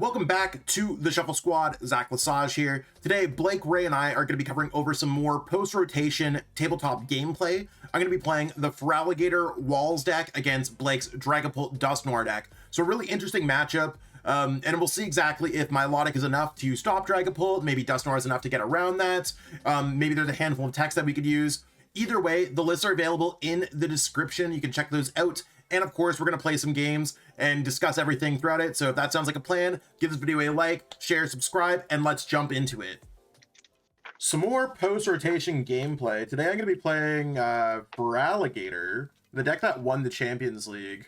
Welcome back to the Shuffle Squad. Zach Lesage here. Today, Blake, Ray, and I are going to be covering over some more post-rotation tabletop gameplay. I'm going to be playing the Feraligatr Walls deck against Blake's Dragapult Dusknoir deck. So a really interesting matchup, and we'll see exactly if Milotic is enough to stop Dragapult, maybe Dusknoir is enough to get around that, maybe there's a handful of techs that we could use. Either way, the lists are available in the description. You can check those out. And of course, we're going to play some games and discuss everything throughout it. So if that sounds like a plan, give this video a like, share, subscribe, and let's jump into it. Some more post-rotation gameplay. Today I'm going to be playing Feraligatr, the deck that won the Champions League.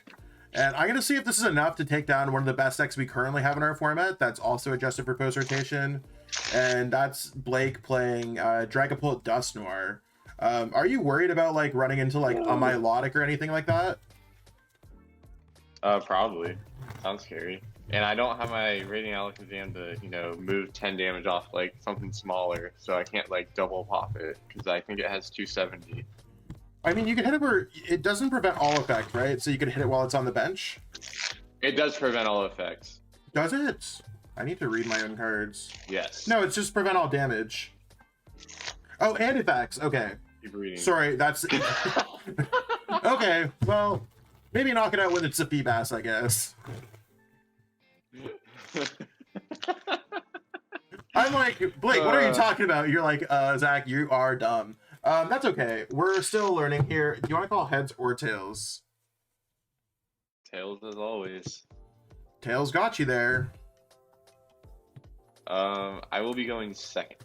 And I'm going to see if this is enough to take down one of the best decks we currently have in our format that's also adjusted for post-rotation. And that's Blake playing Dragapult Dusknoir. Are you worried about like running into like a Milotic or anything like that? Probably. Sounds scary. And I don't have my rating Alakazam to, you know, move 10 damage off like something smaller, so I can't like double pop it because I think it has 270. I mean, you can hit it where it doesn't prevent all effect, right? So you can hit it while it's on the bench. It does prevent all effects. Does it? I need to read my own cards. Yes. No, it's just prevent all damage. Oh, and effects. Okay. Keep reading. Sorry, that's okay. Well, maybe knock it out when it's a Feebas, I guess. I'm like, Blake, what are you talking about? You're like, Zach, you are dumb. That's okay. We're still learning here. Do you want to call heads or tails? Tails as always. Tails got you there. I will be going second.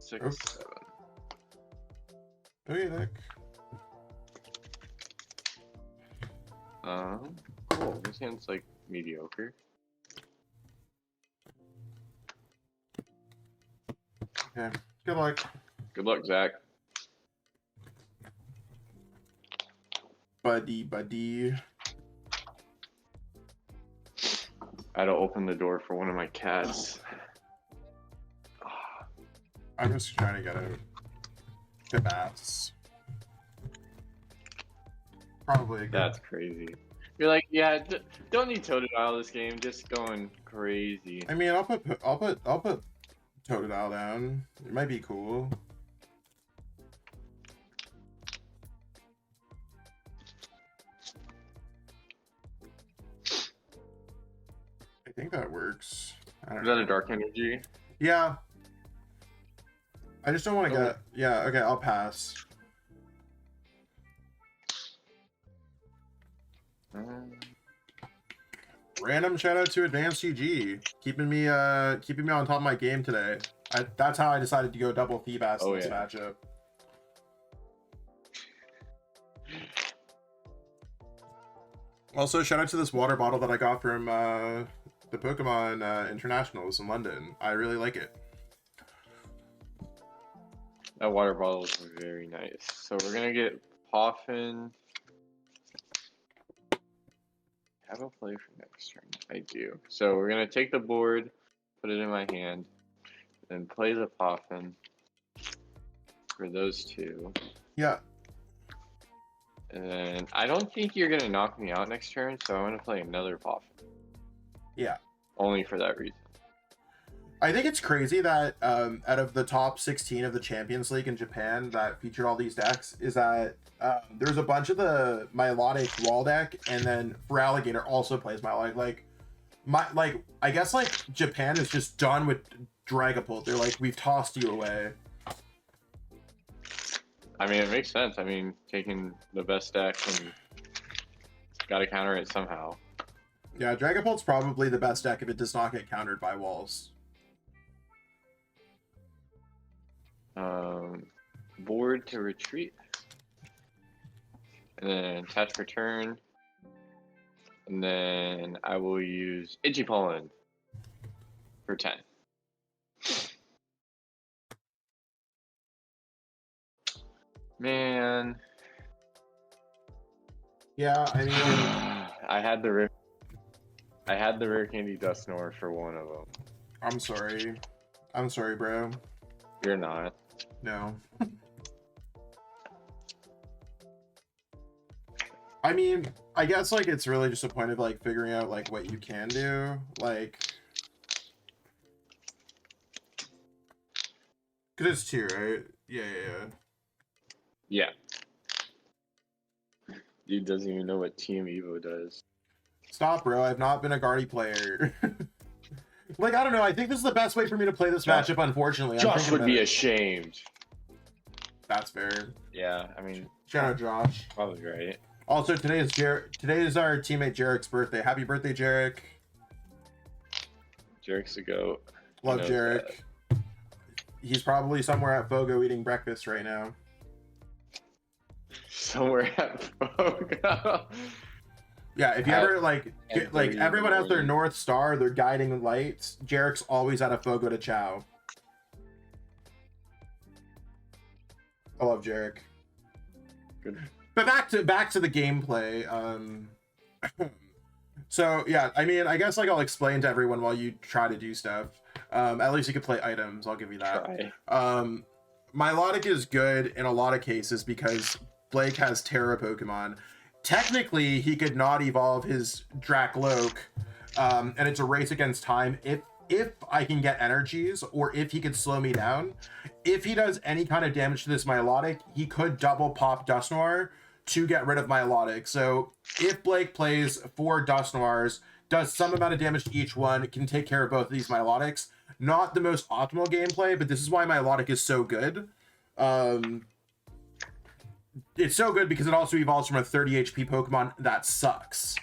Six, oh. 7. Okay, Nick. Cool. This hand's like mediocre. Okay. Good luck. Good luck, Zach. Buddy-Buddy. I had to open the door for one of my cats. I'm just trying to get out. Get bats. Probably a good. That's crazy. You're like, yeah, don't need Totodile this game, just going crazy. I mean, I'll put Totodile down. It might be cool. I think that works. I don't Is know. that a Dark Energy? Yeah. I just don't want to get. Yeah. Okay, I'll pass. Random shout out to Advanced CG, keeping me on top of my game today. That's how I decided to go double Feebas in this matchup. Also, shout out to this water bottle that I got from the Pokemon Internationals in London. I really like it. That water bottle is very nice. So we're gonna get Poffin. Have a play for next turn. I do. So we're gonna take the board, put it in my hand, then play the Poffin for those two. Yeah. And I don't think you're gonna knock me out next turn, so I'm gonna play another Poffin. Yeah. Only for that reason. I think it's crazy that out of the top 16 of the Champions League in Japan that featured all these decks is that there's a bunch of the Milotic wall deck, and then Feraligatr also plays Milotic. I guess like Japan is just done with Dragapult. They're like, we've tossed you away. I mean, it makes sense. I mean, taking the best deck and gotta counter it somehow. Yeah, Dragapult's probably the best deck if it does not get countered by walls. Board to retreat, and then attach for turn, and then I will use Itchy Pollen for 10. Man. Yeah, I mean, I had the rare candy Dusknoir for one of them. I'm sorry. I'm sorry, bro. You're not. No. I mean, I guess like it's really just a point of like figuring out like what you can do, like, because it's two, right? Yeah. Yeah. Dude doesn't even know what Team Evo does. Stop, bro. I've not been a Guardy player. Like, I don't know. I think this is the best way for me to play this matchup, unfortunately. Josh would be ashamed. That's fair. Yeah, I mean... Shout out Josh. Probably right. Also, today is our teammate Jarek's birthday. Happy birthday, Jarek. Jarek's a goat. Love Jarek. He's probably somewhere at Fogo eating breakfast right now. Somewhere at Fogo. Yeah, if you ever like everyone has their North Star, their guiding lights. Jarek's always at a Fogo de Chao. I love Jarek. Good. But back to the gameplay. So yeah, I mean, I guess like I'll explain to everyone while you try to do stuff. At least you can play items. I'll give you that. Try. Milotic is good in a lot of cases because Blake has Terra Pokemon. Technically, he could not evolve his Dracloak, and it's a race against time. If I can get energies, or if he could slow me down, if he does any kind of damage to this Milotic, he could double pop Dusknoir to get rid of Milotic. So if Blake plays 4 Dusknoirs, does some amount of damage to each one, can take care of both of these Milotics. Not the most optimal gameplay, but this is why Milotic is so good. It's so good because it also evolves from a 30 HP Pokemon that sucks.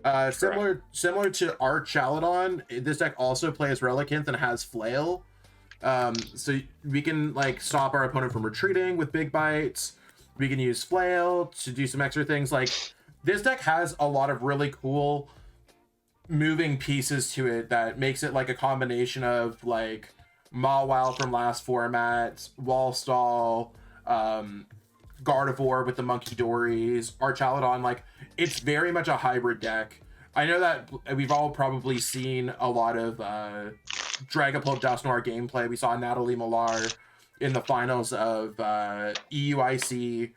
Similar to Archaladon, this deck also plays Relicanth and has Flail. So we can like stop our opponent from retreating with Big Bites. We can use Flail to do some extra things. Like, this deck has a lot of really cool moving pieces to it that makes it like a combination of like Mawile from last format, Wallstall, Gardevoir with the Munkidoris, Archaladon. Like, it's very much a hybrid deck. I know that we've all probably seen a lot of Dragapult Dusknoir gameplay. We saw Natalie Millar in the finals of EUIC.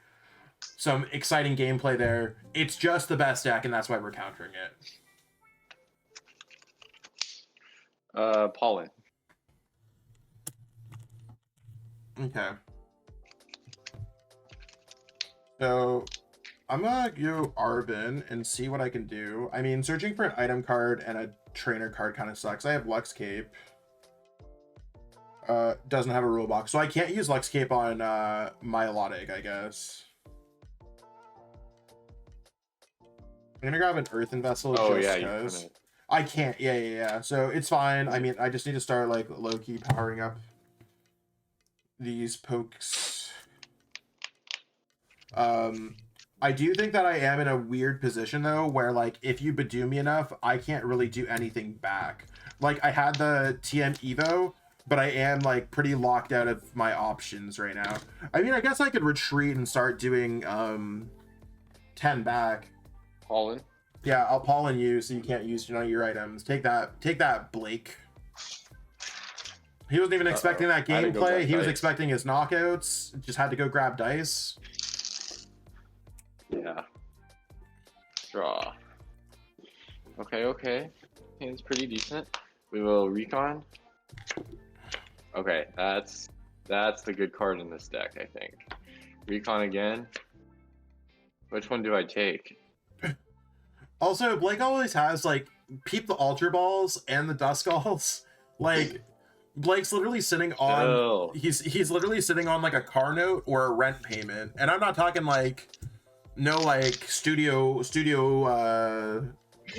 Some exciting gameplay there. It's just the best deck, and that's why we're countering it. Pollen. Okay. So I'm gonna go Arven and see what I can do. I mean, searching for an item card and a trainer card kind of sucks. I have Lux Cape. Doesn't have a rule box, so I can't use Lux Cape on Milotic, I guess. I'm gonna grab an Earthen Vessel just because. I can't. Yeah. So it's fine. I mean, I just need to start like low-key powering up these pokes. I do think that I am in a weird position though, where like if you Budew me enough, I can't really do anything back. Like, I had the TM Evo, but I am like pretty locked out of my options right now. I mean, I guess I could retreat and start doing 10 back. Pollen. Yeah, I'll pollen you so you can't use none of your items. Take that, Blake. He wasn't even expecting that gameplay. He was expecting his knockouts. Just had to go grab dice. Yeah. Draw. Okay. Hand's pretty decent. We will Recon. Okay, that's the good card in this deck, I think. Recon again. Which one do I take? Also, Blake always has like peep the Ultra Balls and the Duskulls. Like, Blake's literally sitting on he's literally sitting on like a car note or a rent payment. And I'm not talking like no like studio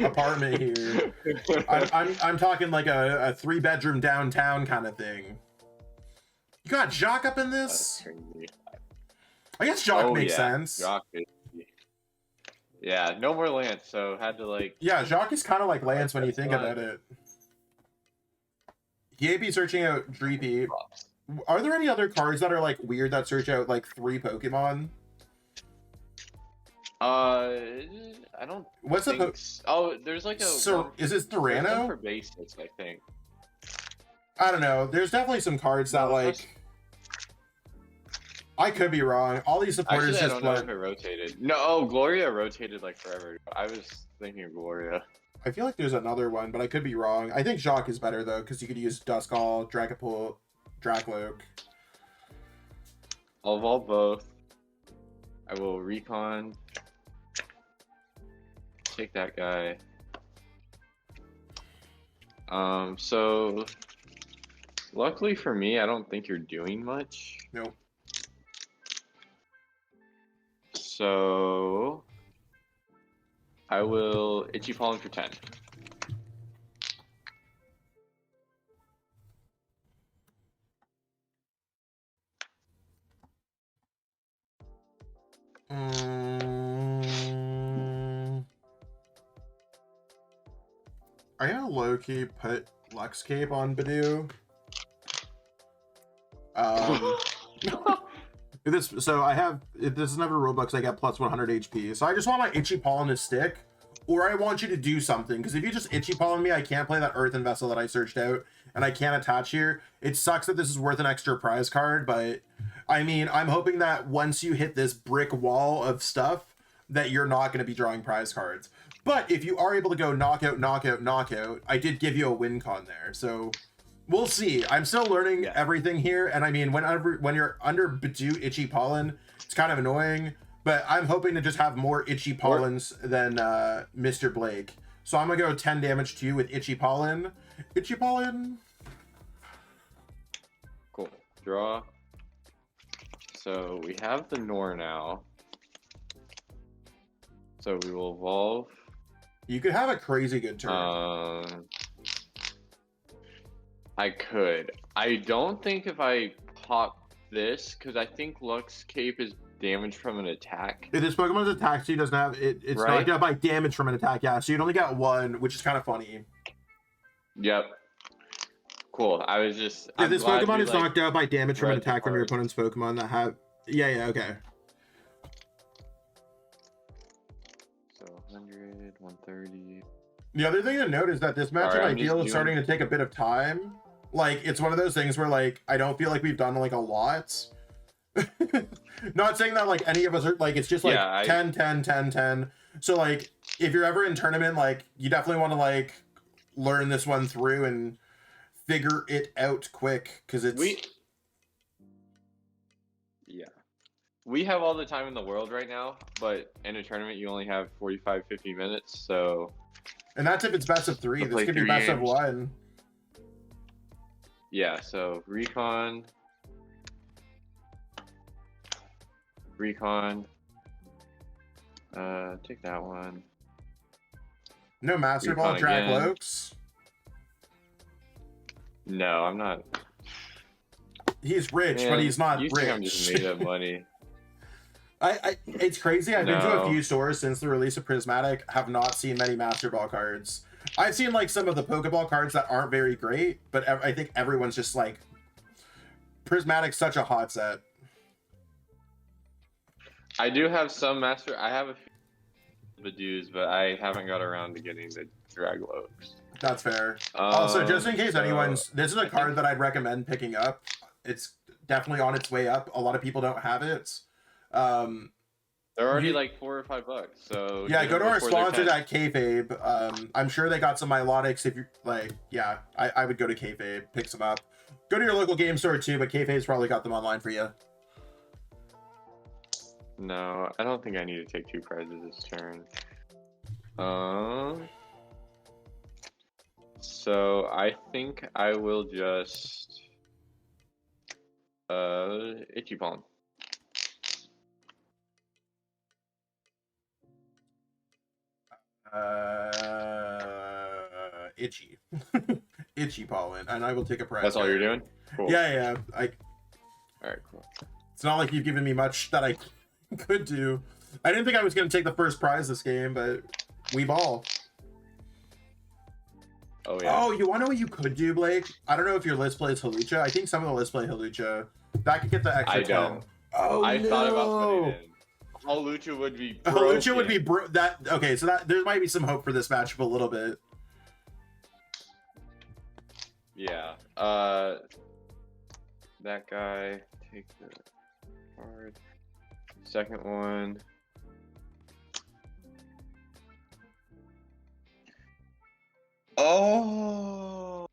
apartment here. I'm talking like a 3-bedroom downtown kind of thing. You got Jock up in this? I guess Jock makes sense. Jock, yeah, no more Lance, so had to like... Yeah, Jock is kind of like Lance when you think about it. He may be searching out Dreepy. Are there any other cards that are like weird that search out like 3 Pokemon? I don't. What's think there's like a. Is it Serrano? For basics, I think. I don't know. There's definitely some cards that like. I could be wrong. All these supporters Actually, I just don't know if went. it rotated. No, oh, Gloria rotated like forever. I was thinking of Gloria. I feel like there's another one, but I could be wrong. I think Jacques is better though, because you could use Dusknoir, Dragapult, Dragloak. I'll evolve both. I will recon. Take that guy. So luckily for me, I don't think you're doing much. Nope. So I will Itchy Pollen for 10. I'm gonna low-key put Lux Cape on Budew. This is another Robux. I get plus 100 HP. So I just want my Itchy Pollen to stick, or I want you to do something. Because if you just Itchy Pollen me, I can't play that Earthen Vessel that I searched out, and I can't attach here. It sucks that this is worth an extra prize card, but I mean, I'm hoping that once you hit this brick wall of stuff, that you're not going to be drawing prize cards. But if you are able to go knockout, knockout, knockout, I did give you a win con there. So we'll see. I'm still learning everything here. And I mean, when you're under Budew Itchy Pollen, it's kind of annoying. But I'm hoping to just have more Itchy Pollens than Mr. Blake. So I'm going to go 10 damage to you with Itchy Pollen. Itchy Pollen. Cool. Draw. So we have the Nor now. So we will evolve. You could have a crazy good turn. I could. I don't think if I pop this, because I think Lux Cape is damage from an attack. If this Pokemon's attack, so he doesn't have it. It's right? knocked out by damage from an attack. Yeah, so you'd only got one, which is kind of funny. Yep. Cool. I was just. If this Pokemon is knocked out by damage from an attack from your opponent's Pokemon that have. Yeah, okay. So 100, 130. The other thing to note is that this matchup I feel is starting to take a bit of time. Like, it's one of those things where, like, I don't feel like we've done, like, a lot. Not saying that, like, any of us are, like, it's just, like, 10, 10, 10, 10. So, like, if you're ever in tournament, like, you definitely want to, like, learn this one through and figure it out quick, because it's... We have all the time in the world right now, but in a tournament you only have 45, 50 minutes, so... And that's if it's best of 3. This could be best of 1. Yeah, so Recon. Take that one. No Master Ball Dragloaks? No, I'm not. He's rich, but he's not you rich. Think I'm just made up money. It's crazy. I've been to a few stores since the release of Prismatic, have not seen many Master Ball cards. I've seen like some of the Pokeball cards that aren't very great, but I think everyone's just like, Prismatic's such a hot set. I do have some I have a few Budews, but I haven't got around to getting the Dragloaks. That's fair. Also, just in case this is a card that I'd recommend picking up. It's definitely on its way up. A lot of people don't have it. They're already like $4 or $5, so yeah, go to our sponsors at Kayfabe. I'm sure they got some Milotics. If you're like, yeah, I would go to Kayfabe, pick some up. Go to your local game store too, but Kayfabe's probably got them online for you. No, I don't think I need to take 2 prizes this turn. So I think I will just Itchy Pollen. Itchy. Itchy Pollen, and I will take a prize. That's all you're doing? Cool. Yeah. Alright, cool. It's not like you've given me much that I could do. I didn't think I was going to take the first prize this game, but we ball. Oh, yeah. Oh, you want to know what you could do, Blake? I don't know if your list plays Hawlucha. I think some of the lists play Hawlucha. That could get the extra 10. Don't. Oh, I thought about putting it in. Hawlucha would be broken. Hawlucha would be okay, so that there might be some hope for this matchup a little bit. Yeah. That guy, take the card. Second one. Oh.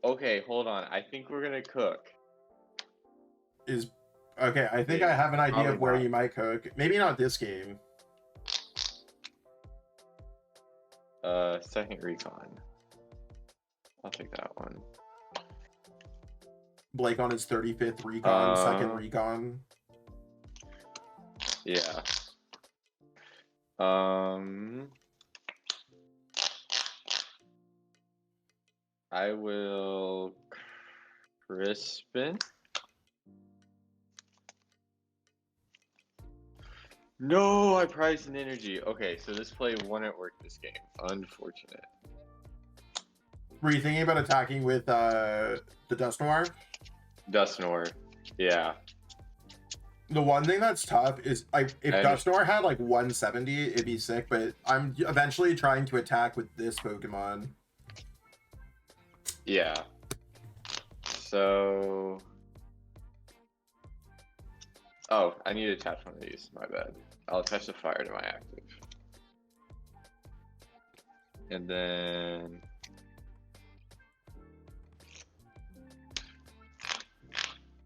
Okay, hold on. I think we're gonna cook. Okay, I think Maybe. I have an idea Probably of where not. you might cook. Maybe not this game. Second recon. I'll take that one. Blake on his 35th recon, second recon. Yeah. I will Crispin. No, I prized an energy. Okay, so this play wouldn't work this game. Unfortunate. Were you thinking about attacking with the Dusknoir? Dusknoir. Yeah. The one thing that's tough is if Dusknoir had like 170, it'd be sick, but I'm eventually trying to attack with this Pokemon. Yeah. So... Oh, I need to attach one of these. My bad. I'll attach the fire to my active. And then...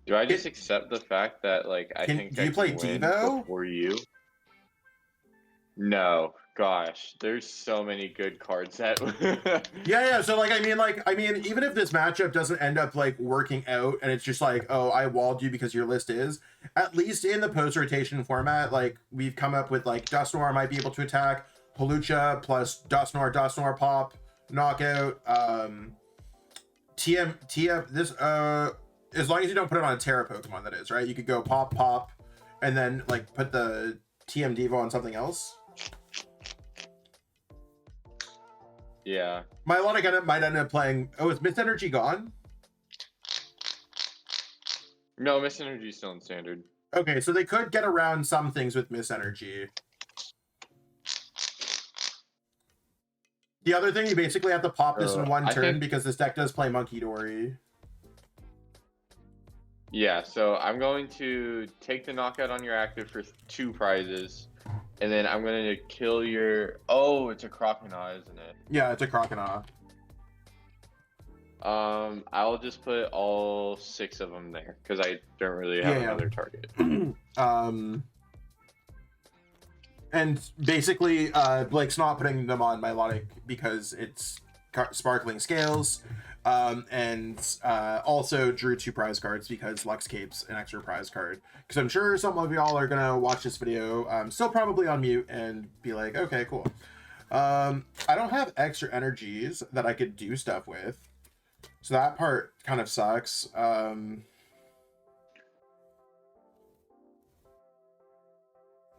Do I just accept the fact that, like, I think do you play Devo? Before you? No. Gosh, there's so many good cards that... Yeah, so like I mean even if this matchup doesn't end up like working out and it's just like, oh, I walled you because your list is, at least in the post rotation format, like we've come up with like Dusknoir might be able to attack, Hawlucha plus Dusknoir pop, knockout, TF this as long as you don't put it on a Terra Pokemon, that is, right? You could go pop, and then like put the TM Devo on something else. Yeah. Milotic might end up playing... Oh, is Miss Energy gone? No, Miss Energy is still in standard. Okay, so they could get around some things with Miss Energy. The other thing, you basically have to pop this in one turn because this deck does play Munkidori. Yeah, so I'm going to take the knockout on your active for 2 prizes. And then I'm going to kill your... Oh, it's a Croconaw, isn't it? Yeah, it's a Croconaw. I'll just put all 6 of them there because I don't really have another target. And basically, Blake's not putting them on Milotic because it's Sparkling Scales. And also drew 2 prize cards because Lux Cape's an extra prize card. Because I'm sure some of y'all are gonna watch this video, still probably on mute, and be like, okay, cool. I don't have extra energies that I could do stuff with, so that part kind of sucks.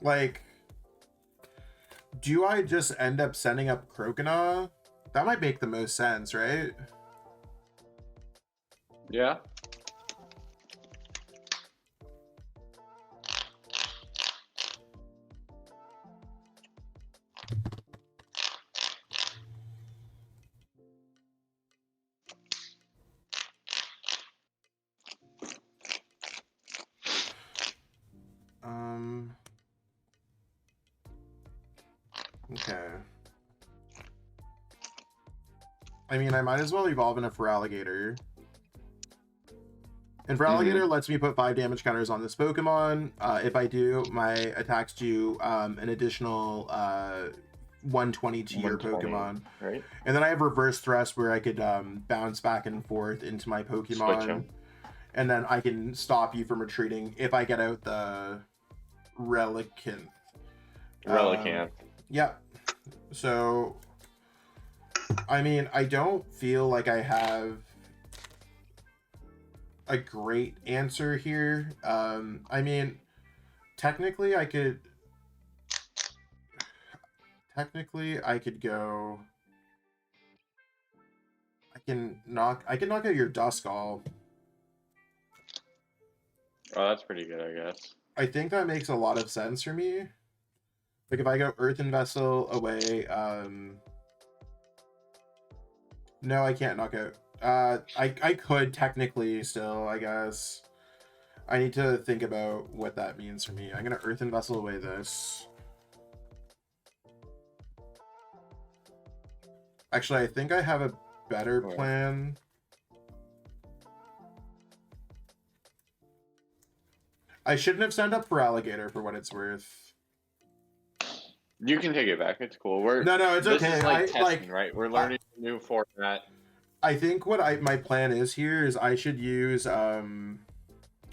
Like, do I just end up sending up Croconaw? That might make the most sense, right? Yeah. Okay. I mean, I might as well evolve in a Feraligatr. And Feraligatr lets me put 5 damage counters on this Pokemon. If I do, my attacks do an additional 120 to your Pokemon. Right. And then I have Reverse Thrust where I could bounce back and forth into my Pokemon. And then I can stop you from retreating if I get out the Relicanth. Yep. So, I mean, I don't feel like I have a great answer here. I mean, technically I could go, I can knock out your Duskull. Oh, that's pretty good, I guess. I think that makes a lot of sense for me. Like if I go Earthen Vessel away, no, I can't knock out. I could technically still, I guess. I need to think about what that means for me. I'm gonna Earthen Vessel away this. Actually, I think I have a better plan. I shouldn't have signed up for Feraligatr for what it's worth. You can take it back. It's cool. No, it's okay. This is like testing, right? We're learning a new format. I think what my plan is here is I should use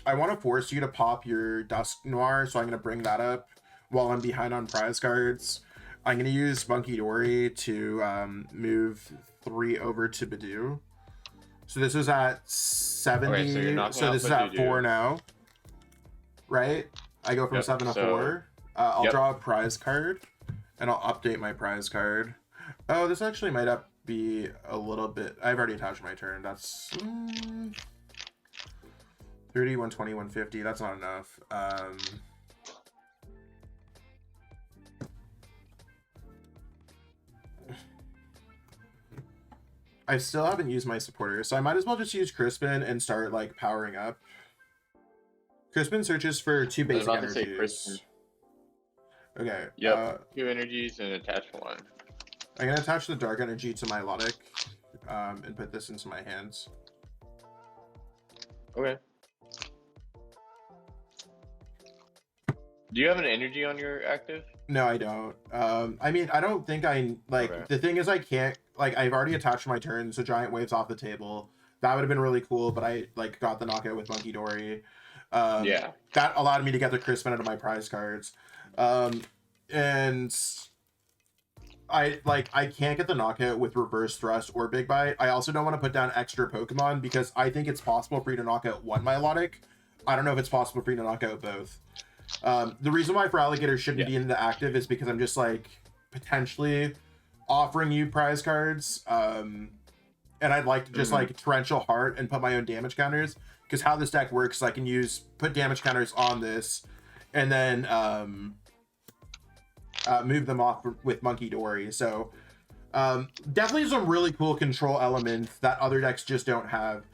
I want to force you to pop your Dusknoir, so I'm going to bring that up while I'm behind on prize cards. I'm going to use Munkidori to move 3 over to Budew. So this is at 70. Okay, so this is at 4 now. Right? I go from 7 to 4. I'll draw a prize card, and I'll update my prize card. Oh, this actually might be a little bit... I've already attached my turn. That's 30, 120, 150. That's not enough. I still haven't used my supporter, so I might as well just use Crispin and start like powering up. Crispin searches for 2 basic energies. Okay. Yep. 2 energies and attach 1. I'm gonna attach the Dark Energy to Milotic, and put this into my hands. Okay. Do you have an energy on your active? No, I don't. I mean, I don't think I like. Okay. The thing is, I can't like. I've already attached my turn, so Giant Wave's off the table. That would have been really cool, but I like got the knockout with Munkidori. Yeah, that allowed me to get the Crispin out of my prize cards, and I can't get the knockout with Reverse Thrust or Big Bite. I also don't want to put down extra Pokemon because I think it's possible for you to knock out 1 Milotic. I don't know if it's possible for you to knock out both. The reason why Feraligatr shouldn't be in the active is because I'm just like potentially offering you prize cards, and I'd like to just like Torrential Heart and put my own damage counters. Because how this deck works, I can put damage counters on this, and then move them off with Munkidori. So definitely some really cool control elements that other decks just don't have.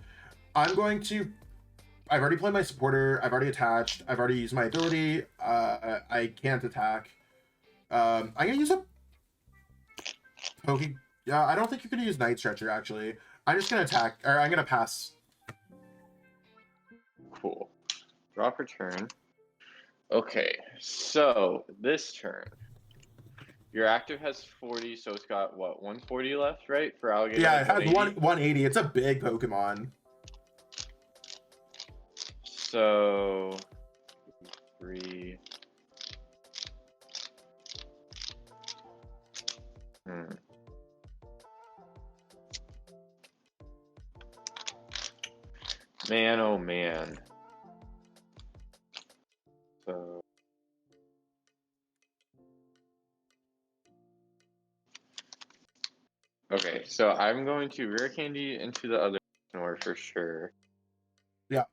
I've already played my supporter. I've already attached. I've already used my ability. I can't attack. I'm gonna use a Yeah, I don't think you're gonna use Night Stretcher actually. I'm just gonna attack, or I'm gonna pass. Cool. Draw per turn. Okay, so this turn, your active has 40, so it's got what, 140 left, right? For Alligator. Yeah, it has 180. It's a big Pokemon. So 3. Man, oh man. So okay, so I'm going to Rare Candy into the other Dusknoir for sure. Yeah.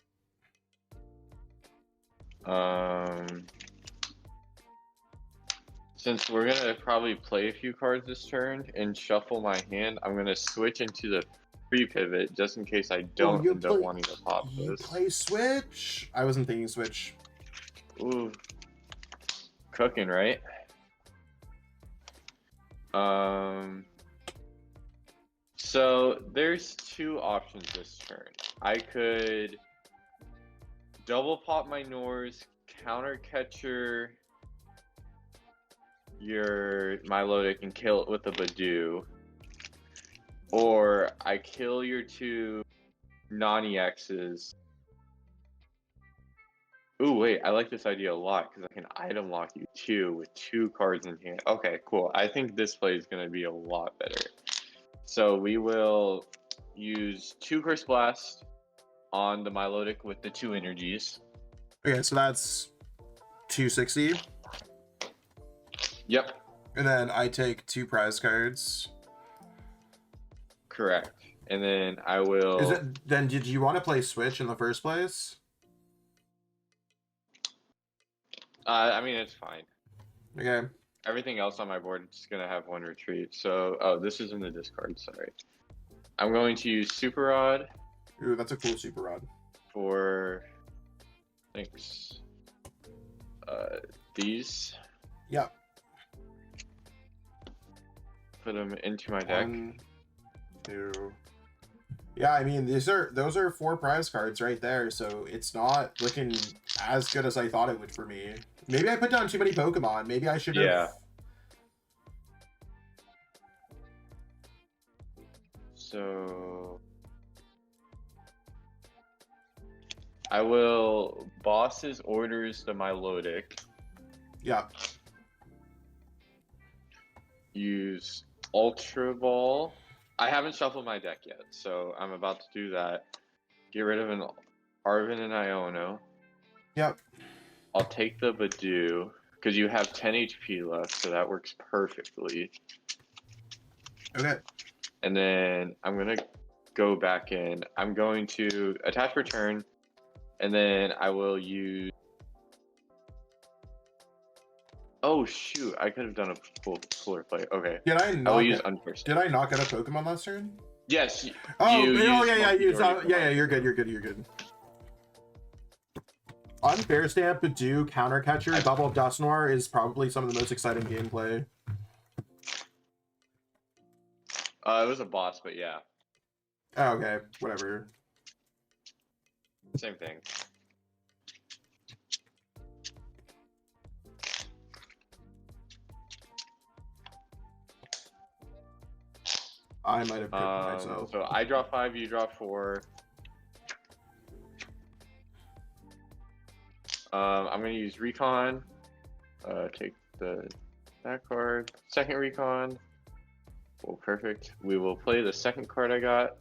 Since we're gonna probably play a few cards this turn and shuffle my hand, I'm gonna switch into the pre-pivot just in case I don't end up wanting to pop this. You play Switch? I wasn't thinking Switch. Ooh. Cooking, right? So there's 2 options this turn. I could double pop my Nors, counter catcher your Milotic and kill it with a Budew. Or I kill your 2 non-EXs. Ooh, wait, I like this idea a lot because I can item lock you 2 with 2 cards in hand. Okay, cool. I think this play is going to be a lot better. So we will use 2 Curse Blast on the Milotic with the 2 energies. Okay, so that's 260. Yep. And then I take 2 prize cards. Correct. And then I will... Then did you want to play Switch in the first place? I mean, it's fine. Okay. Everything else on my board is going to have 1 retreat. So, oh, this is in the discard, sorry. I'm going to use Super Rod. Ooh, that's a cool Super Rod. For Thanks. These. Yep. Put them into my deck. 1, 2. Yeah, I mean, those are 4 prize cards right there, so it's not looking as good as I thought it would for me. Maybe I put down too many Pokemon. Maybe I should have. Yeah. So I will boss's orders the Milotic. Yeah. Use Ultra Ball. I haven't shuffled my deck yet, so I'm about to do that. Get rid of an Arven and Iono. Yep. I'll take the Budew because you have 10 HP left, so that works perfectly. Okay. And then I'm gonna go back in. I'm going to attach return, and then I will use. Oh shoot! I could have done a fuller play. Okay. Did I I will knock use it? unforced. Did I knock out a Pokemon last turn? Yes. Oh, you yeah. Munkidori Yeah. You're good. You're good. Unfair Stamp, Budew, Counter Catcher, Double Dusknoir is probably some of the most exciting gameplay. It was a boss, but yeah, Oh, okay, whatever. same thing. I might have picked myself. So I draw 5, you draw 4. I'm gonna use Recon. Take that card. Second Recon. Well, perfect. We will play the second card I got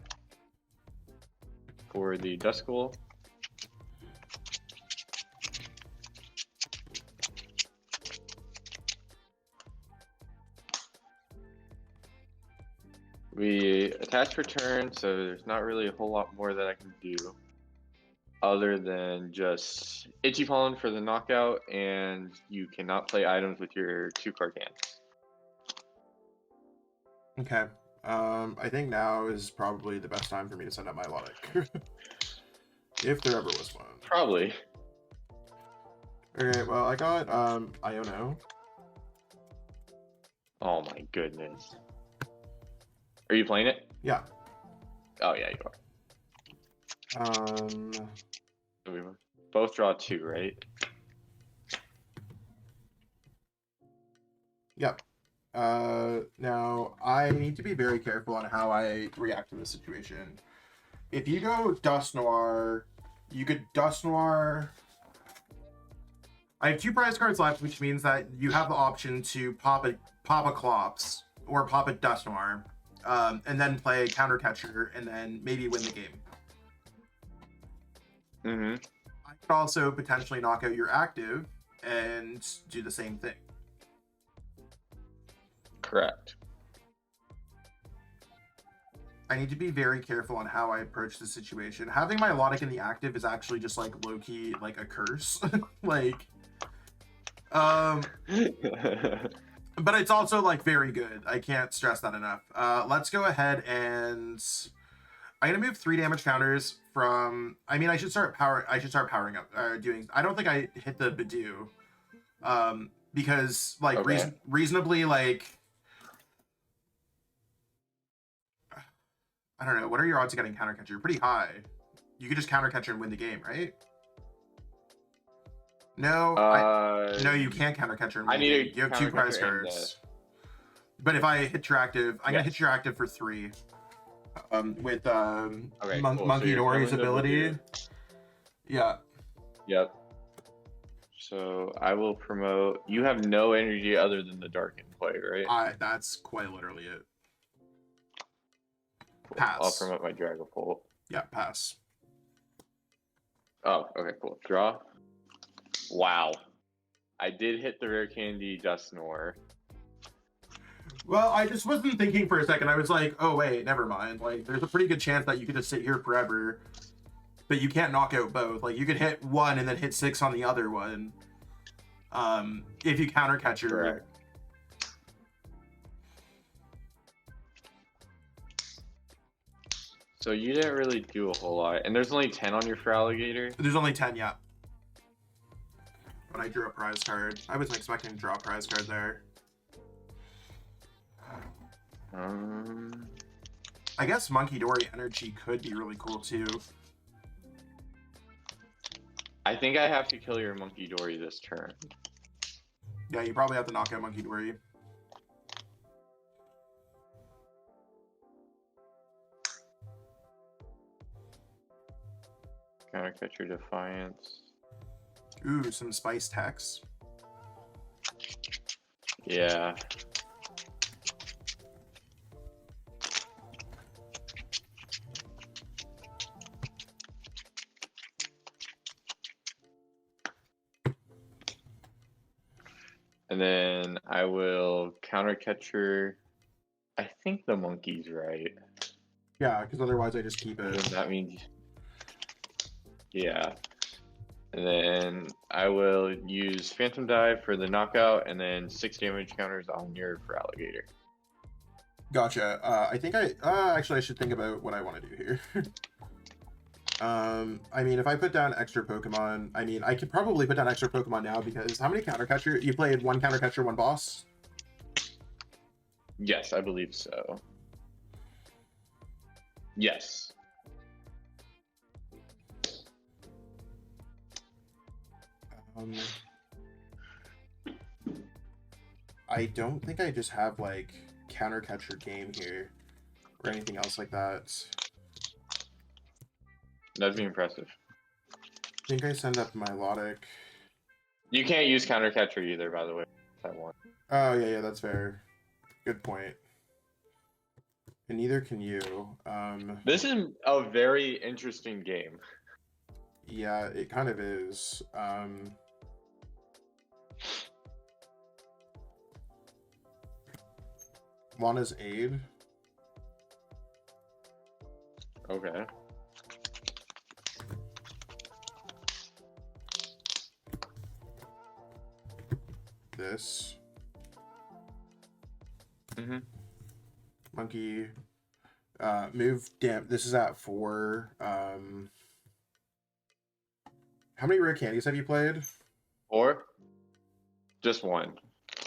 for the Dusknoir. We attach return, so there's not really a whole lot more that I can do other than just Itchy Pollen for the knockout, and you cannot play items with your 2-card hand. Okay. I think now is probably the best time for me to send out my Milotic. If there ever was one. Probably. Okay, well, I got Iono. Oh my goodness. Are you playing it? Yeah. Oh yeah, you are. So we both draw 2, right? Yep. Now I need to be very careful on how I react to this situation. If you go Dusknoir, you could Dusknoir. I have 2 prize cards left, which means that you have the option to pop a Clops or pop a Dusknoir, and then play Counter Catcher and then maybe win the game. Mm-hmm. I could also potentially knock out your active and do the same thing. Correct. I need to be very careful on how I approach the situation. Having my Milotic in the active is actually just like low-key like a curse. Like but it's also like very good. I can't stress that enough. Let's go ahead and I'm gonna move 3 damage counters from. I mean, I should start powering up. Doing. I don't think I hit the Budew, because like Okay. reasonably like. I don't know. What are your odds of getting Counter Catcher? Pretty high. You could just Counter Catcher and win the game, right? No. No, you can't Counter Catcher and win the game. You have 2 prize cards. But if I hit your active, I'm gonna hit your active for 3. With Okay, cool. Munkidori's So ability. Yeah. Yep. So I will promote. You have no energy other than the Darken play, right? That's quite literally it. Cool. Pass. I'll promote my Dragapult. Yeah, pass. Oh, okay, cool. Draw. Wow. I did hit the rare candy Dusknoir. Well, I just wasn't thinking for a second. I was like, oh wait, never mind. Like, there's a pretty good chance that you could just sit here forever, but you can't knock out both. Like, you could hit one and then hit 6 on the other one. If you Counter Catcher. Correct. So you didn't really do a whole lot, and there's only 10 on your Feraligatr. There's only 10, yeah. when I drew a prize card. I wasn't expecting to draw a prize card there. I guess Munkidori Energy could be really cool too. I think I have to kill your Munkidori this turn. Yeah, you probably have to knock out Munkidori. Countercatcher Defiance. Ooh, some spice text. Yeah. And then I will countercatcher. I think the monkey's right. Yeah, because otherwise I just keep it. And that means, yeah. And then I will use Phantom Dive for the knockout, and then 6 damage counters on your Feraligatr. Gotcha. I think actually I should think about what I want to do here. I mean, if I put down extra Pokemon, I mean, I could probably put down extra Pokemon now because how many countercatcher? You played one countercatcher, one boss? Yes, I believe so. Yes. I don't think I just have like countercatcher game here or anything else like that. That'd be impressive. I think I send up Milotic. You can't use countercatcher either, by the way. That one. Oh yeah, that's fair. Good point. And neither can you. This is a very interesting game. Yeah, it kind of is. Lana's Aid. Okay. This. Mm-hmm. Monkey. Move. Damn. This is at 4. How many rare candies have you played? 4? Just 1.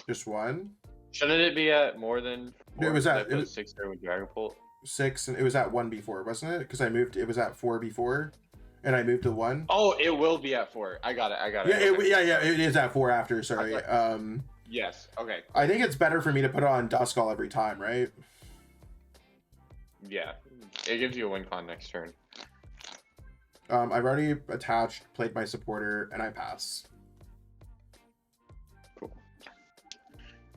Just 1? Shouldn't it be at more than 4? It was at 6 there with Dragapult. 6, and it was at 1 before, wasn't it? Because I moved. It was at 4 before, and I moved to 1. Oh, it will be at 4. I got it. Yeah, Okay. yeah. It is at 4 after. Sorry. Yes. Okay. I think it's better for me to put on Dusknoir every time, right? Yeah. It gives you a win con next turn. I've already attached, played my supporter, and I pass. Cool.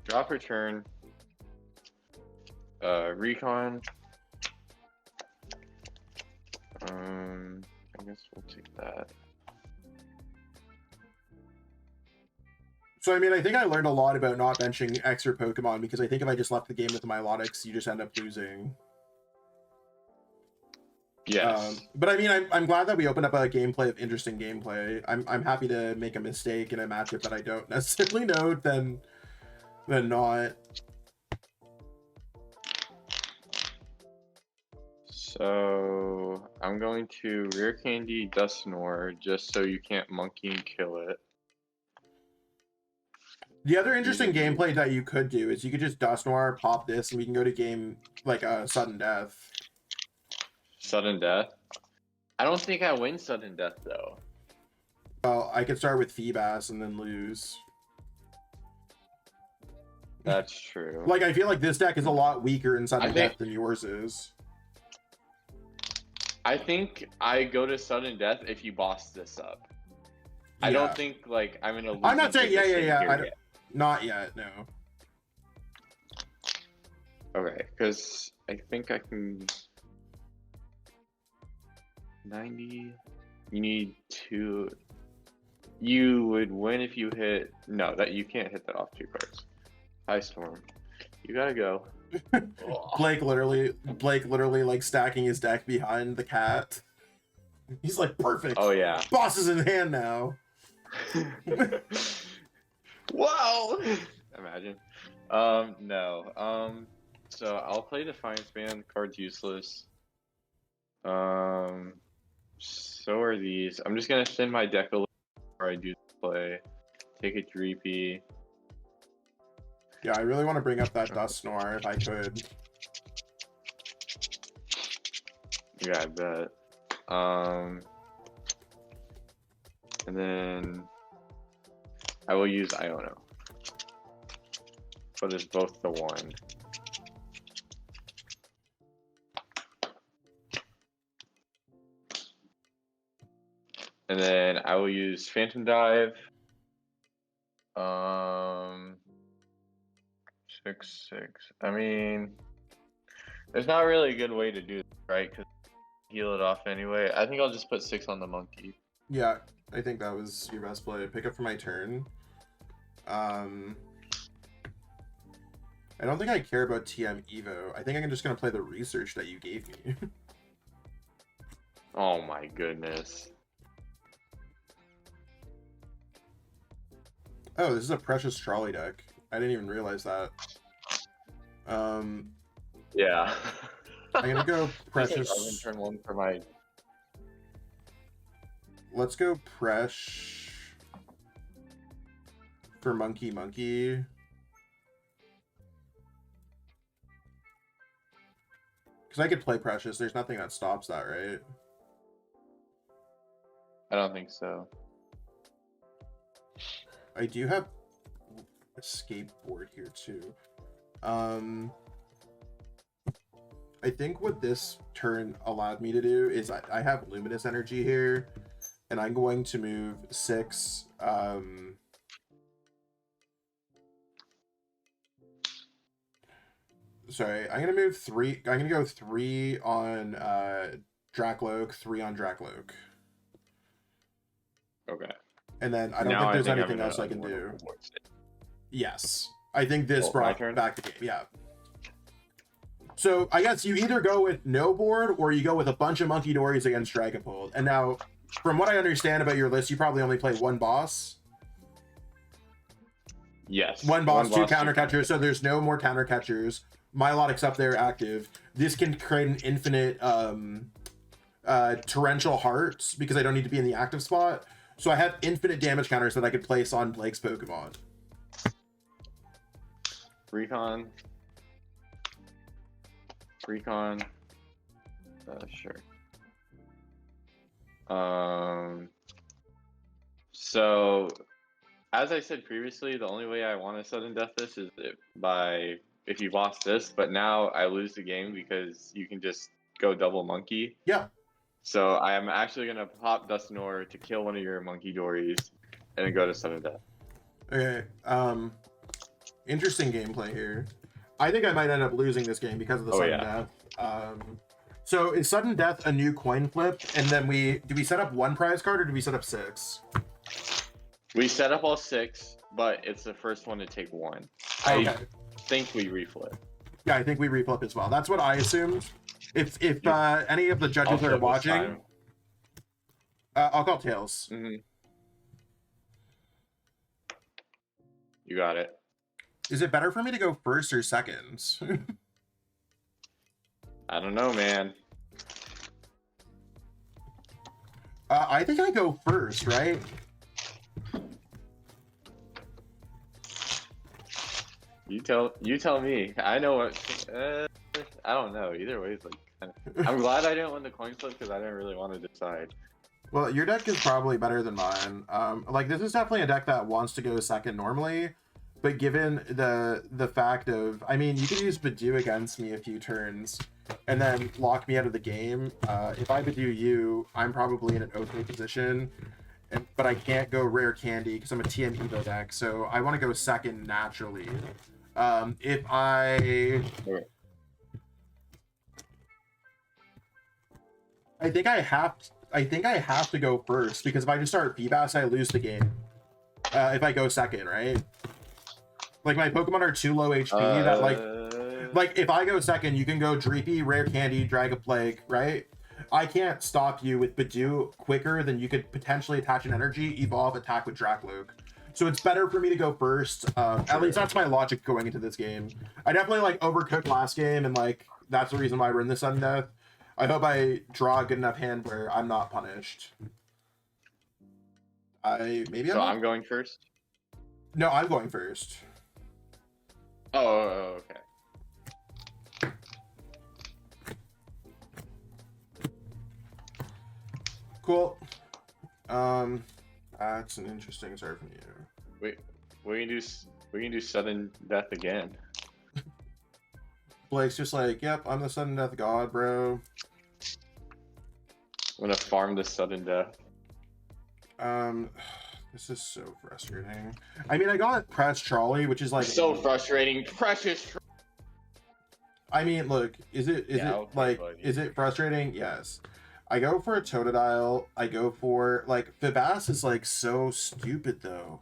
Drop return. Recon. I guess we'll take that. So, I mean, I think I learned a lot about not benching extra Pokemon, because I think if I just left the game with the Milotics, you just end up losing. Yes. But I mean, I'm glad that we opened up a gameplay of interesting gameplay. I'm happy to make a mistake in a matchup that I don't necessarily know than not. So I'm going to Rare Candy Dusknoir just so you can't monkey and kill it. The other interesting gameplay that you could do is you could just Dusknoir, pop this, and we can go to game like a sudden death. Sudden death? I don't think I win sudden death though. Well, I could start with Feebas and then lose. That's true. Like, I feel like this deck is a lot weaker in sudden death than yours is. I think I go to sudden death if you boss this up. Yeah. I don't think like I'm in a. I'm not saying yeah. Not yet, no. Okay, because I think I can. 90. You need 2. You would win if you hit. No, that you can't hit that off 2 cards. High Storm. You gotta go. Blake literally like stacking his deck behind the cat. He's like, perfect. Oh yeah. Boss is in hand now. Wow. Imagine. No. So I'll play Defiance Band. Card's useless. So are these. I'm just gonna thin my deck a little before I do the play. take a Dreepy. Yeah, I really want to bring up that Dusknoir if I could. Yeah, I bet. And then I will use Iono. But it's both the one. And then I will use Phantom Dive. 6/6. I mean, there's not really a good way to do this, right? Because heal it off anyway. I think I'll just put 6 on the monkey. Yeah, I think that was your best play. Pick up for my turn. I don't think I care about TM Evo. I think I'm just going to play the research that you gave me. Oh my goodness. Oh, this is a Precious Trolley deck. I didn't even realize that. Yeah. I'm going to go Precious... Turn 1 for my... Let's go Presh for Monkey. Because I could play Precious. There's nothing that stops that, right? I don't think so. I do have a skateboard here too. I think what this turn allowed me to do is I have Luminous Energy here, and I'm going to move 6. Sorry, I'm gonna move 3. I'm gonna go 3 on Dracloak, 3 on Dracloak. Okay. And then I don't think there's anything else I can do. Yes. I think this brought back the game. Yeah. So I guess you either go with no board or you go with a bunch of Munkidoris against Dragapult. And now, from what I understand about your list, you probably only play one boss. Yes. One boss, 2 counter catchers. So there's no more counter catchers. Milotic's up there active. This can create an infinite torrential hearts because I don't need to be in the active spot. So I have infinite damage counters that I could place on Blake's Pokemon. Recon. Sure. So, as I said previously, the only way I want to sudden death this is if you lost this, but now I lose the game because you can just go double monkey. Yeah. So I am actually gonna pop Dusknoir to kill one of your Munkidoris and then go to sudden death. Okay. Interesting gameplay here. I think I might end up losing this game because of the sudden death. So is sudden death a new coin flip? And then do we set up 1 prize card or do we set up 6? We set up all 6, but it's the first one to take 1. Okay. I think we reflip. Yeah, I think we reflip as well. That's what I assumed. If any of the judges are watching, I'll call tails. Mm-hmm. You got it. Is it better for me to go first or second? I don't know, man. I think I go first, right? You tell me. I know what. I don't know. Either way, it's like. I'm glad I didn't win the coin flip because I didn't really want to decide. Well, your deck is probably better than mine. Like this is definitely a deck that wants to go second normally, but given the fact of, I mean, you can use Budew against me a few turns, and then lock me out of the game. If I Budew you, I'm probably in an okay position, but I can't go rare candy because I'm a TM Evo deck, so I want to go second naturally. If I... I think I have to go first because if I just start Feebas, I lose the game. If I go second, right? Like my Pokemon are too low HP that like if I go second, you can go Dreepy, Rare Candy, Dragapult, right? I can't stop you with Budew quicker than you could potentially attach an energy, evolve, attack with Dracloak. So it's better for me to go first. At least that's my logic going into this game. I definitely like overcooked last game, and like that's the reason why we're in this sudden death. I hope I draw a good enough hand where I'm not punished. I'm going first. No, I'm going first. Oh, okay. Cool. That's an interesting start from you. Wait, we can do sudden death again. Blake's just like, yep, I'm the sudden death god, bro. I'm gonna farm the sudden death. This is so frustrating. I mean, I got Precious Trolley, which is like So frustrating. Precious. I mean, look, is it frustrating? Yes. I go for a Totodile. I go for like Feebas is like so stupid though.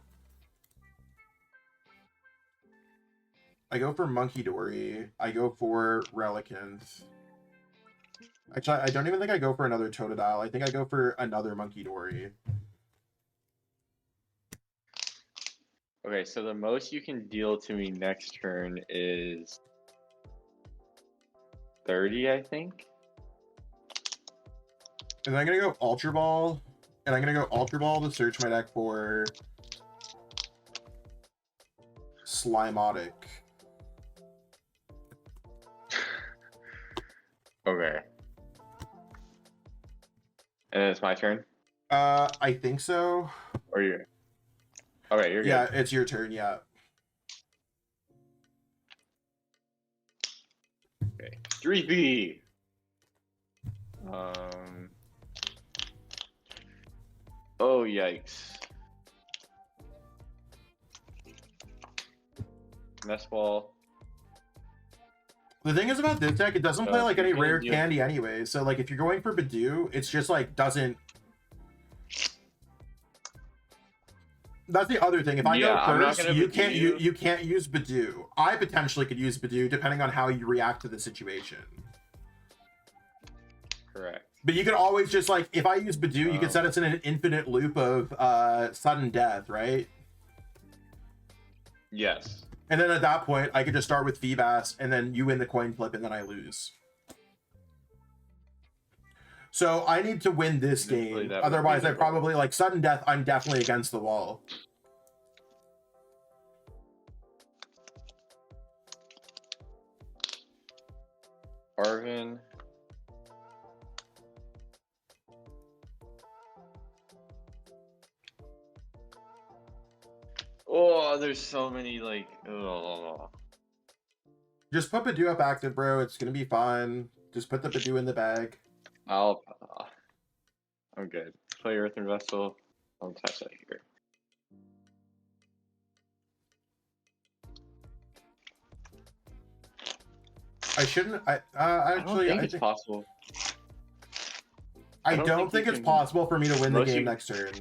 I go for Munkidori. I go for Relicanth. Actually, I don't even think I go for another Totodile. I think I go for another Munkidori. Okay, so the most you can deal to me next turn is 30, I think. And then I'm gonna go Ultra Ball, and I'm gonna go Ultra Ball to search my deck for Milotic. Okay. And then it's my turn? I think so. Or you? Okay, you're good. Yeah, it's your turn, yeah. Okay. 3B. Oh, yikes. Mess ball. The thing is about this deck, it doesn't play like any rare you- candy anyway. So like if you're going for Budew, it's just like doesn't. That's the other thing. If I go first, you can't use Budew. I potentially could use Budew depending on how you react to the situation. Correct. But you can always just like, if I use Budew, you can set us in an infinite loop of sudden death, right? Yes. And then at that point, I could just start with Feebas, and then you win the coin flip, and then I lose. So I need to win this game. Otherwise, I probably, like, sudden death, I'm definitely against the wall. Arven. Oh, there's so many, like, oh. Just put Budew up active, bro. It's gonna be fine. Just put the Budew in the bag. I'm good. Play Earthen Vessel. I'll touch that here. I shouldn't. I don't think it's possible. I don't think it's possible for me to win the game next turn.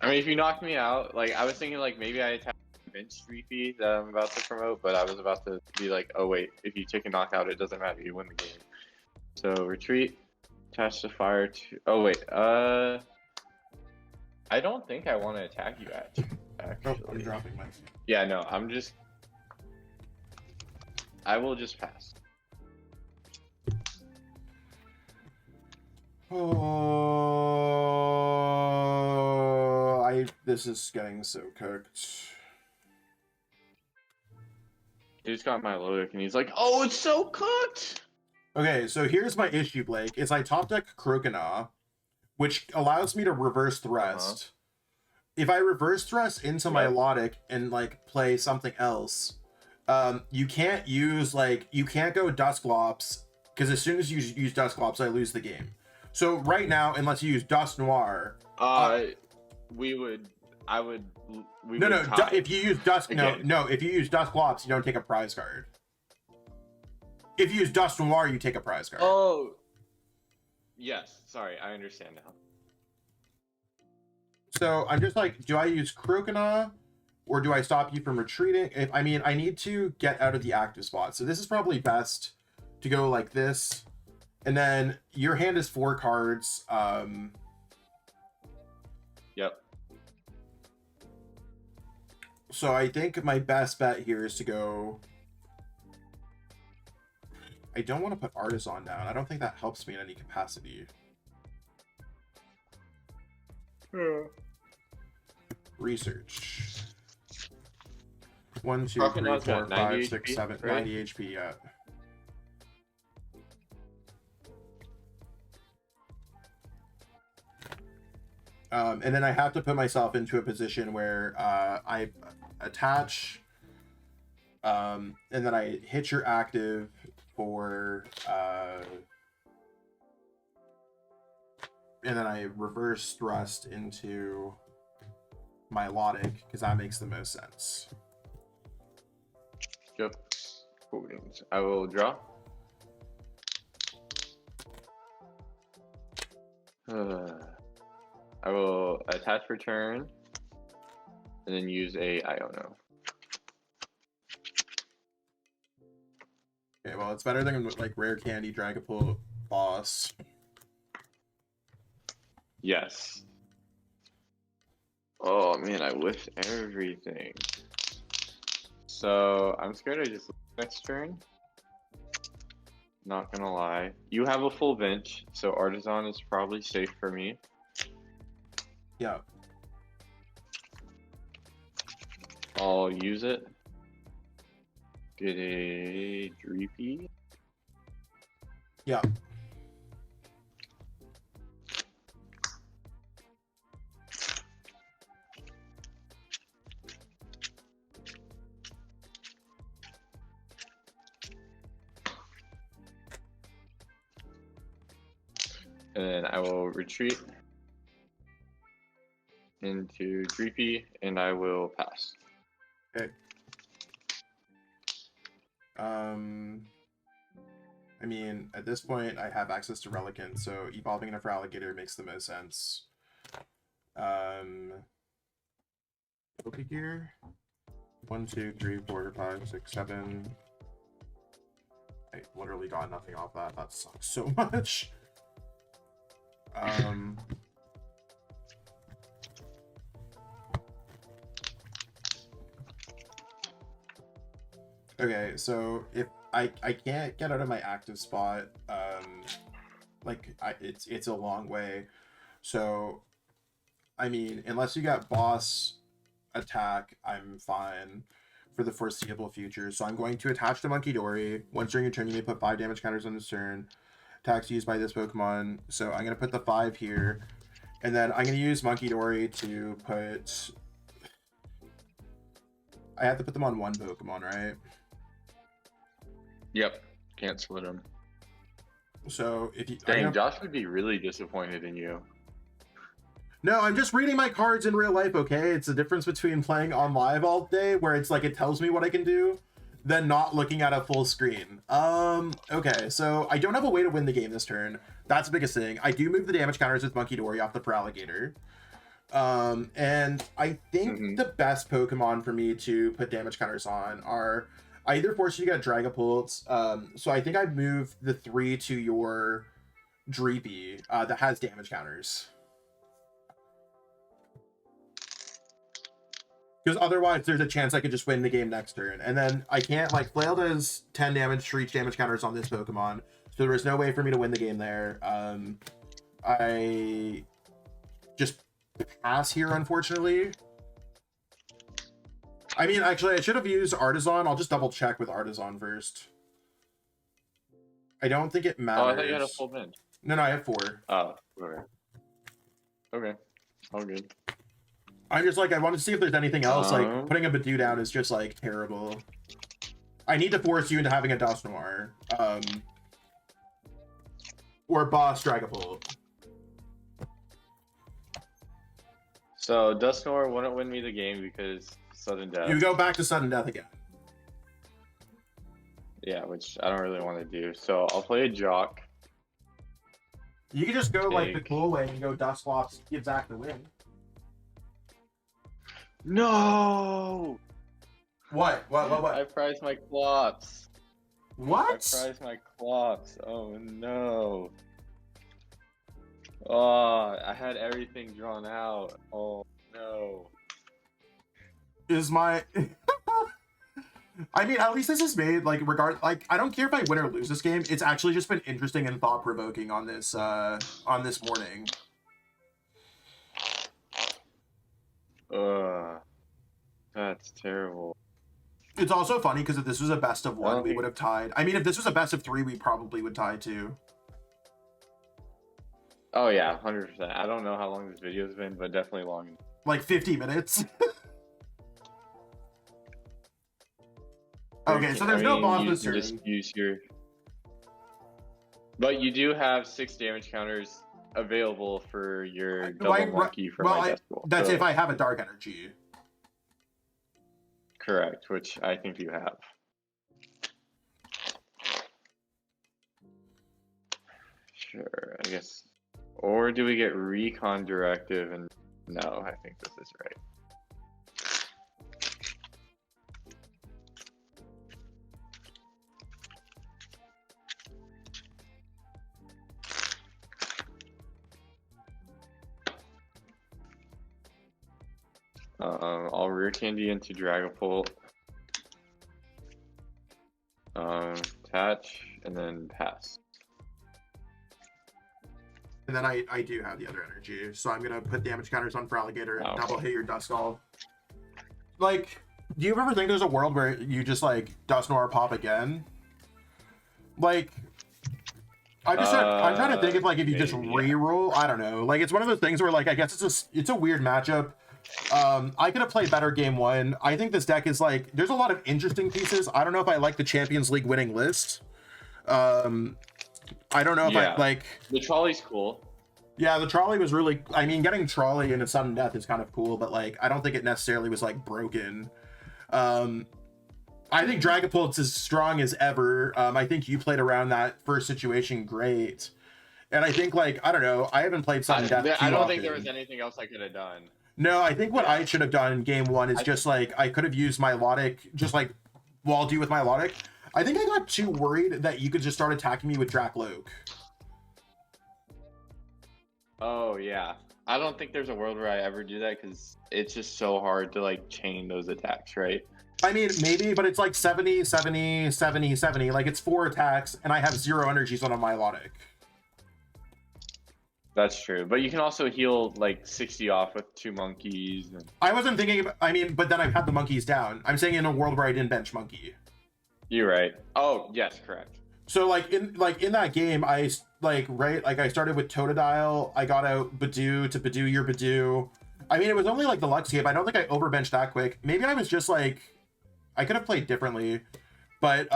I mean, if you knock me out, like, I was thinking, like, maybe I attack Vince Streepy that I'm about to promote, but I was about to be like, oh, wait, if you take a knockout, it doesn't matter, you win the game. So, retreat, attach the fire to... Oh, wait, I don't think I want to attack you, actually. Oh, I'm dropping mine. Yeah, no, I will just pass. Oh, this is getting so cooked. He just got Milotic and he's like, oh, it's so cooked! Okay, so here's my issue, Blake, is I top deck Croconaw, which allows me to reverse thrust. If I reverse thrust into Milotic and, like, play something else, you can't use, like, you can't go Dusknoir, because as soon as you use Dusknoir, I lose the game. So right now, unless you use Dusknoir, if you use if you use Dusknoir, you don't take a prize card. If you use Dusknoir, you take a prize card. Oh, yes. Sorry, I understand now. So I'm just like, do I use Croconaw, or do I stop you from retreating? I mean, I need to get out of the active spot, so this is probably best to go like this. And then your hand is 4 cards. Yep. So I think my best bet here is to go... I don't want to put Artazon down. I don't think that helps me in any capacity. Research. 1, 2, 3, Croconaw's 4, got 5, 90 6, HP, 7, right? 90 HP, yeah. And then I have to put myself into a position where I attach, and then I hit your active for, and then I reverse thrust into Milotic, because that makes the most sense. Yep. I will draw. I will attach for turn, and then use a Iono. Okay, well, it's better than like Rare Candy, Dragapult, Boss. Yes. Oh man, I whiffed everything. So I'm scared I just next turn. Not gonna lie. You have a full bench, so Artazon is probably safe for me. Yeah. I'll use it. Get a Dreepy. Yeah. And then I will retreat into Dreepy, and I will pass. Okay. I mean, at this point, I have access to Relicanth, so evolving into Feraligatr makes the most sense. Pokégear. 1, 2, 3, 4, 5, 6, 7. I literally got nothing off that. That sucks so much. Okay, so if I can't get out of my active spot, like it's a long way. So I mean, unless you got boss attack, I'm fine for the foreseeable future. So I'm going to attach to Munkidori. Once during your turn, you may put 5 damage counters on this turn. Attacks used by this Pokemon. So I'm gonna put the 5 here, and then I'm gonna use Munkidori to put. I have to put them on 1 Pokemon, right? Yep. Can't split them. So if you Dang, Josh would be really disappointed in you. No, I'm just reading my cards in real life, okay? It's the difference between playing on live all day, where it's like it tells me what I can do, than not looking at a full screen. Okay, so I don't have a way to win the game this turn. That's the biggest thing. I do move the damage counters with Munkidori off the Feraligatr. And I think the best Pokemon for me to put damage counters on are... I either force you to get Dragapult, so I think I'd move the 3 to your Dreepy, that has damage counters. Because otherwise, there's a chance I could just win the game next turn. And then I can't, like, Flail does 10 damage for each damage counters on this Pokemon. So there was no way for me to win the game there. I just pass here, unfortunately. I mean, actually, I should have used Artazon. I'll just double check with Artazon first. I don't think it matters. Oh, I thought you had a full bench. No, I have 4. Oh, okay. Okay. All good. I'm just like, I want to see if there's anything else. Like, putting a Budew down is just, like, terrible. I need to force you into having a Dusknoir. Or Boss Dragapult. So, Dusknoir wouldn't win me the game because sudden death. You go back to sudden death again. Yeah, which I don't really want to do. So, I'll play a Jock. You can just go, like, the cool way and go Dusclops, give Zach the win. No! What? I prized my Clops. What? I prized my Clops. Oh no. Oh, I had everything drawn out. Oh no. Is my... I mean, at least this is made, like, like, I don't care if I win or lose this game. It's actually just been interesting and thought-provoking on this morning. That's terrible. It's also funny because if this was a best of one, we think- would have tied. I mean, if this was a best of three, we probably would tie too. Oh yeah, 100%. I don't know how long this video's been, but definitely long. Like 50 minutes. Okay, so there's no boss this turn. Just use your... But you do have 6 damage counters available for your double monkey from my death pool. That's if I have a Dark Energy. Correct, which I think you have. Sure, I guess. Or do we get Recon Directive? And no, I think this is right. I'll Rear Candy into Dragapult. Attach, and then pass. And then I do have the other energy, so I'm gonna put damage counters on Feraligatr and double hit your Dusknoir. Like, do you ever think there's a world where you just like Dusknoir pop again? Like, I'm trying to think of like if you just reroll. I don't know. Like, it's one of those things where like I guess it's a weird matchup. I could have played better game one. I think this deck is like there's a lot of interesting pieces. I don't know if I like the Champions League winning list. I don't know if I like the trolley's cool. Yeah, the trolley was really. I mean, getting trolley into sudden death is kind of cool, but like I don't think it necessarily was like broken. I think Dragapult's as strong as ever. I think you played around that first situation great, and I think like I don't know. I haven't played sudden death. I don't think there was anything else I could have done. No, I think what I should have done in game one is just like I could have used Milotic, just like walled you with Milotic. I think I got too worried that you could just start attacking me with Dracloak. Oh yeah, I don't think there's a world where I ever do that because it's just so hard to like chain those attacks, right? I mean, maybe, but it's like 70, 70, 70, 70. Like it's 4 attacks, and I have 0 energies on a Milotic. That's true, but you can also heal like 60 off with 2 monkeys. And... I wasn't thinking of, I mean, but then I've had the monkeys down. I'm saying in a world where I didn't bench monkey. You're right. Oh, yes, correct. So like in that game, I started with Totodile. I got out Budew to Budew your Budew. I mean, it was only like the Lux game. I don't think I overbenched that quick. Maybe I was just like, I could have played differently, but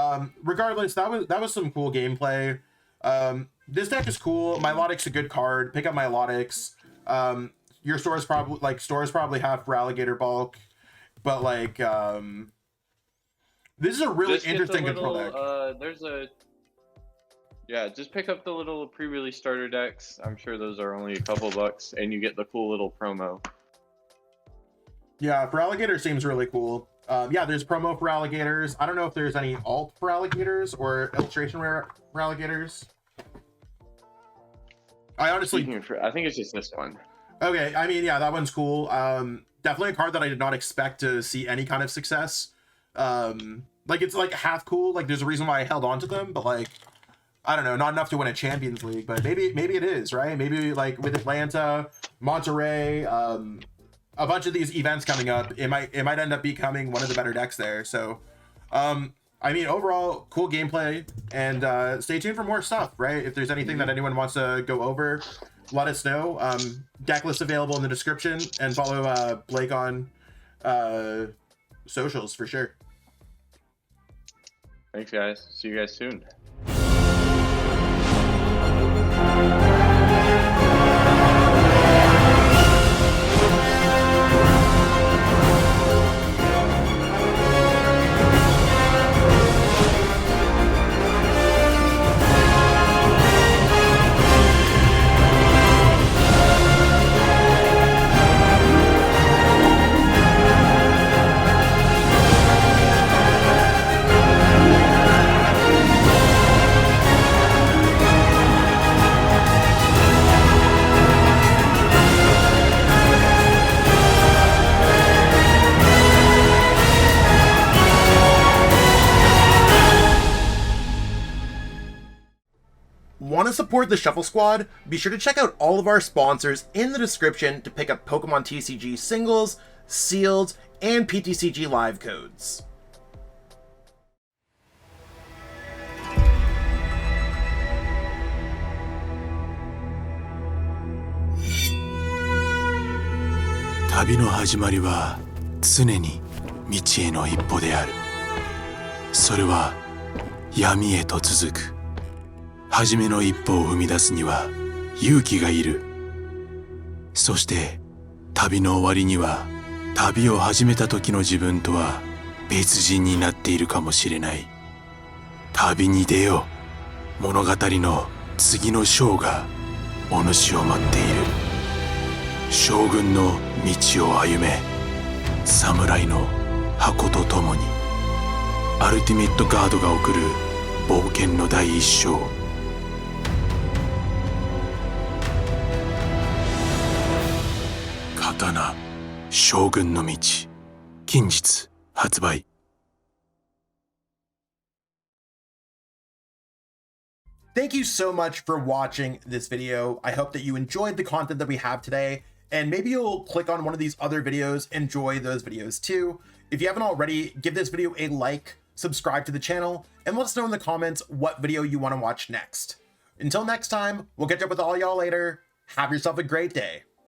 regardless, that was some cool gameplay. This deck is cool. Milotic's a good card. Pick up Milotics. Your stores probably have Feraligatr bulk, but like this is a really interesting control deck. Just pick up the little pre-release starter decks. I'm sure those are only a couple bucks, and you get the cool little promo. Yeah, Feraligatr seems really cool. Yeah, there's promo Feraligatrs. I don't know if there's any alt Feraligatrs or illustration Feraligatrs. I honestly... I think it's just this one. Okay, I mean, yeah, that one's cool. Definitely a card that I did not expect to see any kind of success. Like, it's, like, half cool. Like, there's a reason why I held on to them, but, like, I don't know, not enough to win a Champions League, but maybe it is, right? Maybe, like, with Atlanta, Monterey, a bunch of these events coming up, it might end up becoming one of the better decks there. So, I mean, overall, cool gameplay, and stay tuned for more stuff, right? If there's anything that anyone wants to go over, let us know. Deck list available in the description, and follow Blake on socials for sure. Thanks, guys. See you guys soon. Want to support the Shuffle Squad? Be sure to check out all of our sponsors in the description to pick up Pokemon TCG singles, sealed, and PTCG live codes. Tabi no hajimari wa tsune ni michi e no ippo de aru. Sore wa yami e to tsuzuku. Hajime no ippo o fumidasu ni wa yuuki ga iru. そして旅の終わりには旅を始めた時の自分とは別人になっているかもしれない。旅に出よう。物語の次の章がお主を待っている。将軍の道を歩め。侍の箱とともに。アルティメットガードが送る冒険の第一章。刀将軍の道近日発売。 Thank you so much for watching this video. I hope that you enjoyed the content that we have today, and maybe you'll click on one of these other videos, enjoy those videos too. If you haven't already, give this video a like, subscribe to the channel, and let us know in the comments what video you want to watch next. Until next time, we'll catch up with all y'all later. Have yourself a great day.